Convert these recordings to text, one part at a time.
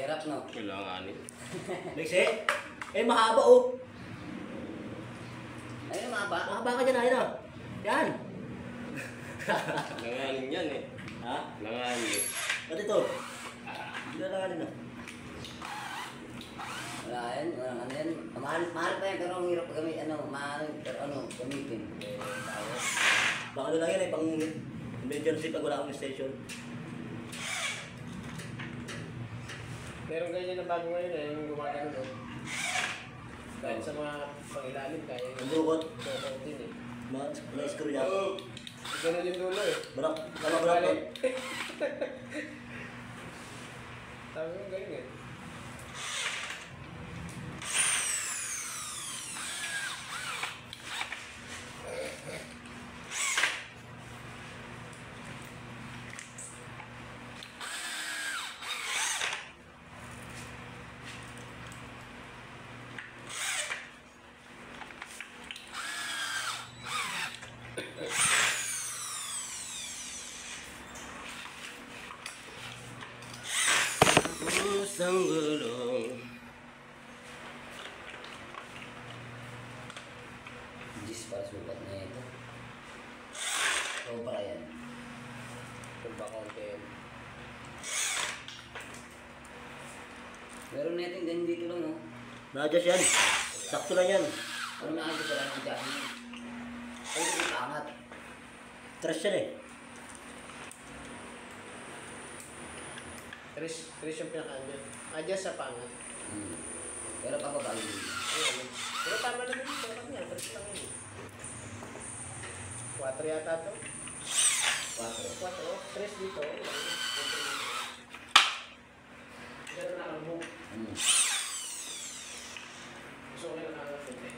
Mahirap, no? Kailanganin. Lexi? Eh, mahaba oh. Ayun, mahaba. Mahaba ka dyan, ayun oh. Yan. Langanin yan eh. Ha? Langanin. Ba't ito? Hindi na lang ano. Wala yan, walang ano yan. Mahal pa yan, pero ang hirap gamitin, ano, mahal, pero ano, gamitin. Eh, tawag. Baka ano lang yan eh, pang emergency pag wala akong station. Meron ganyan na bago ngayon eh, yung gumagano no? Kahit sa mga pangilalim, kaya Ang dukot. din eh. Mga screw niya. Ganun yung dulo eh. Barak, tama barak ko. Sabi mo ganyan eh. Pusang gulong. Diyos para sukat na ito. Sobra yan. Kung pa konti. Meron natin ganyan dito lang, no? Na-adjust yan. Sakto lang yan. Ano na ako sa lang ang dyan? Ay, hindi ka angat. Trash yan eh. Tris yung pinaka-adjust. Adjust sa pangat. Pero pababa yun. Ayun. Pero tama naman yun. Tama niya. Tris lang yun. 4 yata to. 4. 3 dito. Gano'n na ang book. Gusto ko na nakakapit eh.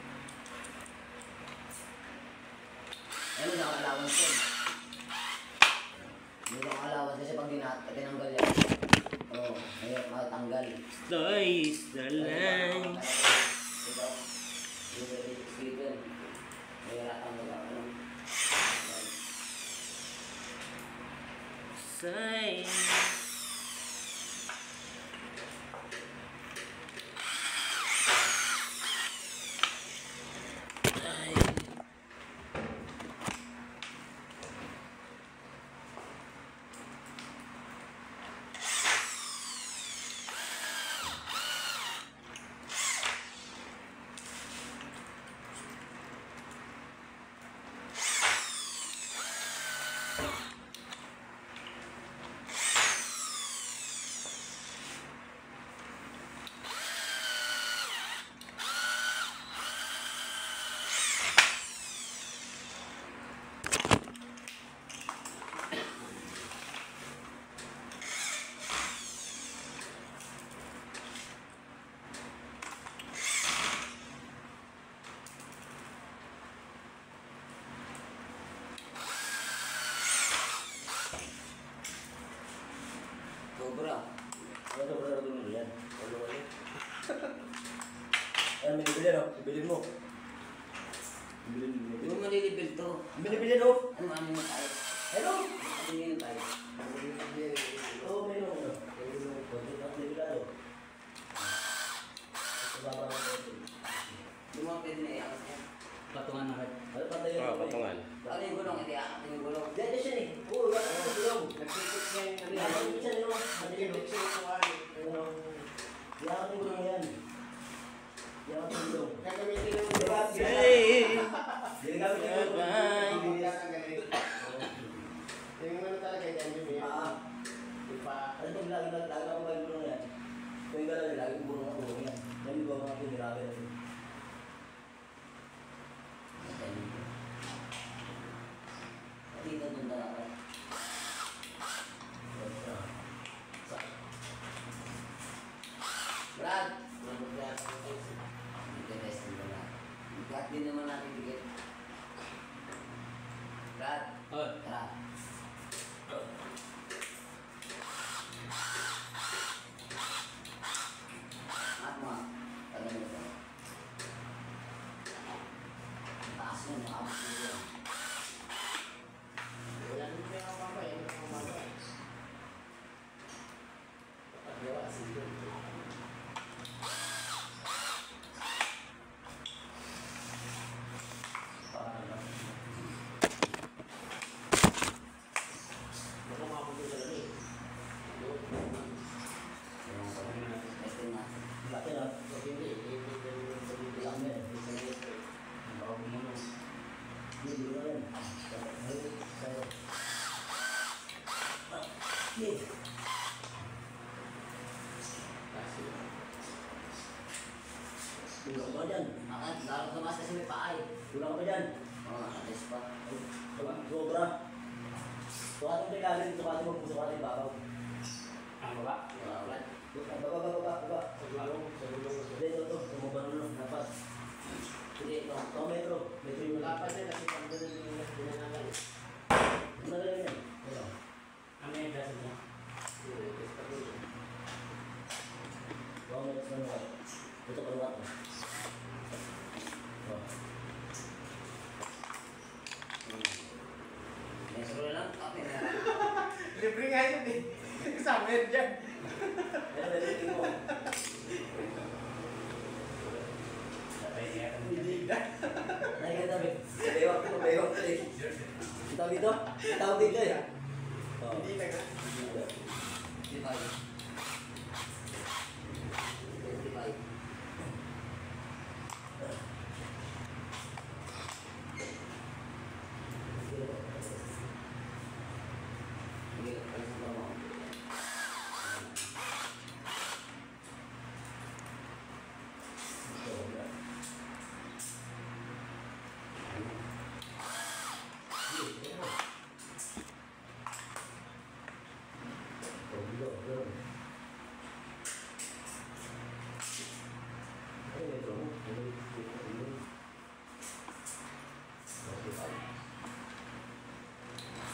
Ano na ang allowance yun? Hindi na ang allowance kasi pag tinanggal yan. Oo, mahirap matanggal. Slice the line. Ito, yung speaker. Mahirap ang mag-ano. Slice. Sobra. Ano ba na rin yan? Ano ba yan? Ano may bibili no? Bibilin mo. Bibilin mo. Hindi mo malilibil to. Binibilin no? Ano ano mo tayo? Hello? Ano yun tayo? Oo, may no. Bibilado. Sa baba ng konti. Hindi mo pwede na iangat yan. Patungan na kayo. Ano patay yan? Patungan. Ano yung gulong? Hindi aangat yung gulong. Diyan siya eh. Oo, wala ka tulong. Nagsitik niya yung ano Wala yan. ka siya nyo. Nagsitik siya yung tuwan. Wala ka tulong yan. Wala ka tulong. Gagamitin yung Ginagamit yung tulong. yung ano talaga yan yung yun. Ipa. Ano itong lagi ako ba yung bulong yan? Kung yung gano'n, lagi yung bulong ako yan. Yan yung mga pinirabi natin. Dito doon talaga. Brad! Interesting mo na. Gat din naman natin bigit. Brad! Tara. At mo. Tagal mo ito. Taas mo. Nakabot mo yun. Wala nang pinakapapa eh. Paggawa siguro. Sige. Kasi, Kulang ka ba dyan? Akan, lalo tumas kasi may paa eh. Kulang ka ba dyan? Oo, alis pa. Sobra. Sukatin mo ilalim, sukatin mo kung sukatin babaw. ano ba? Wala. Baba. Sa gulong. Hindi, ito. Tumubano lang, dapat. Hindi, ito. Ito, metro. Metro yung Wala pa din kasi pag doon yung pinanangal. Ano na lang yan? Ito. Ano yung dasa mo? Wow, metro na lang. Ito, paluwat mo. Oh. Mesro lang, kape na. Libre nga yun eh. Sa amin dyan. Ayan, ito mo. Hindi na. Nakikita mo. Bewak ko, bewak ko eh. Tawag dito? Tawag dito eh. Oh. Hindi na nga. 55. 55. Hindi, alis na mo.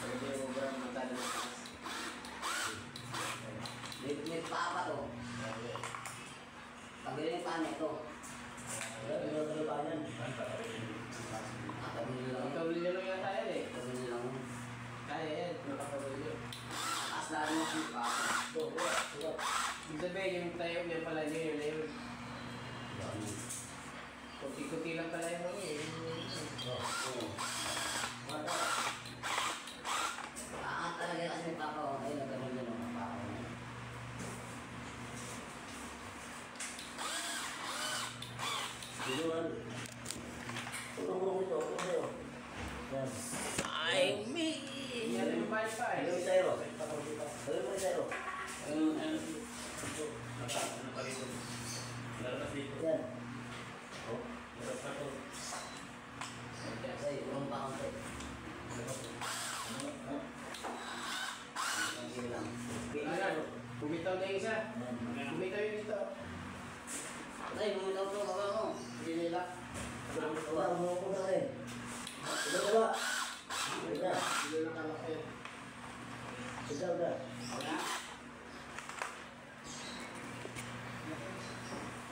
Pwede yung ubrang matalo na taas. May paa pa to. Pagdating yung paa nito. Tabi lang. Magkabili nyo lang yata yan eh. Tabi lang. Kaya yan, makakabili nyo. Taas na rin yung paa. Ibig sabihin, yung tayo niya pala nyo, yun na yun. Kuti-kuti lang pala yung mga eh. Aangat talaga kasi yung papa ko. Ayun, nagkaroon din ang papa ko. Ay, me! Yan yung bayad pa eh. Ayun, Sairo. Ayun mo, Sairo. Yan. Kasi yung pa konti. Hindi lang. Ayan, bumitaw na yung isa. Bumitaw yung ito. Ay, bumitaw to, baba mo. Hindi nila. Wala, umupo na rin. Ito ba? Ito na. Hindi lang kalaki. Ito na. Wala.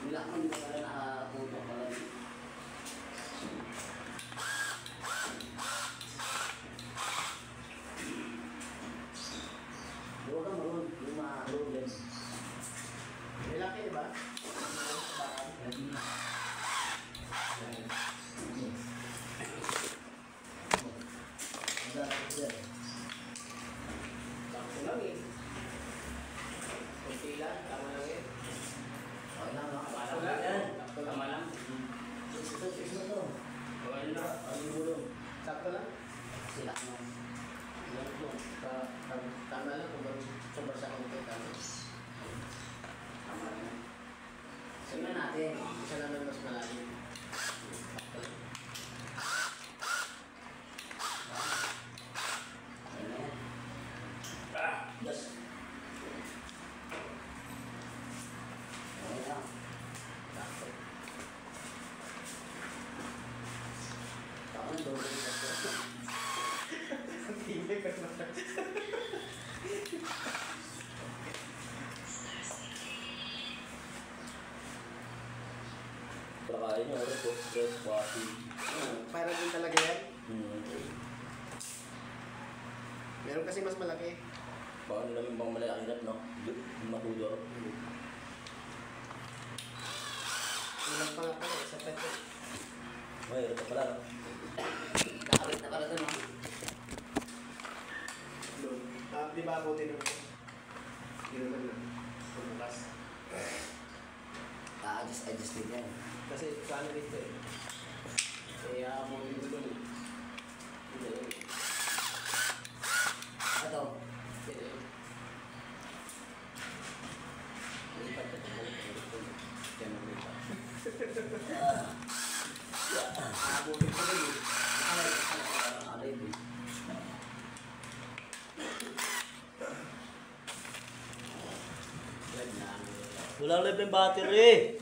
Wala mo, hindi pala nakaputo pala. Huwag kang marun. Yung marun yan. May laki, di ba? Ang dapat ko yan. Sakto lang eh. Kunti lang, tama lang eh. Okay lang, no? Sakto lang. Yan. Sakto lang. Ito na to. Ayun na. Ano mo doon? Sakto lang. Sila mo. Tama lang kung sobrang sa konti. Tama. Tama lang. Tingnan natin. Isa naman mas malalim. Sakto lang. Ayun na yan. Yes. Okay lang. Sakto. Ako na doble yung sakto. Tingin ka naman. Prakain nyo, oras ko, stress, washing. Para din talaga yan. Meron kasi mas malaki. Baka nila yung pang malaking rat, no? Matudor. Ilang pa nga pala, isa peto. May rat pala, no? Nakabit na pala ito, no? Doon. Di ba abutin naman ito? Hindi naman na. Pagbukas. Adjust din yan. Kasi saan dito eh. Eh, abutin ko doon. Hindi. Ito. Hindi. Walang libre yung battery.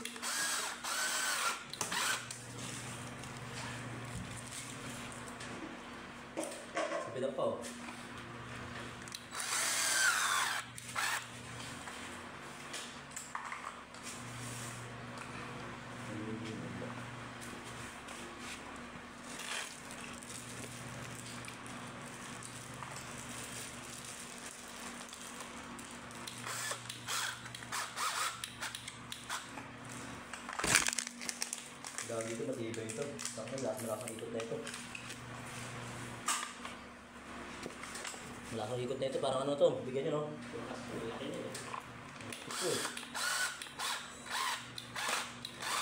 Sabi lang pa oh. Gawin dito, matibay ito. Sakto, lahat malakang ikot na ito. Malakang ikot na ito, parang ano to? Bigyan nyo, no? Ito eh.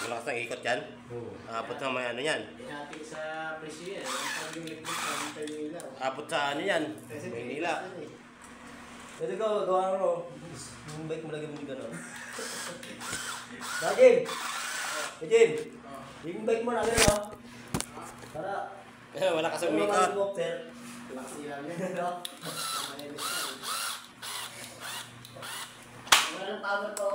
Malakas ang ikot yan. Oo. Abot sa may ano yan. Hati sa presyo yan. Ang sabi yung electric, ang tayo yung ilaw. Abot sa ano yan. Kasi Maynila. Pwede ko, gawa mo. Yung bike mo lagi mo gano'n. Jim! Hey, Jim! Yung bike mo na gano'n, no? Para... Malakas ang ikot. Lakas ilaw yan. No? Wala ng power to.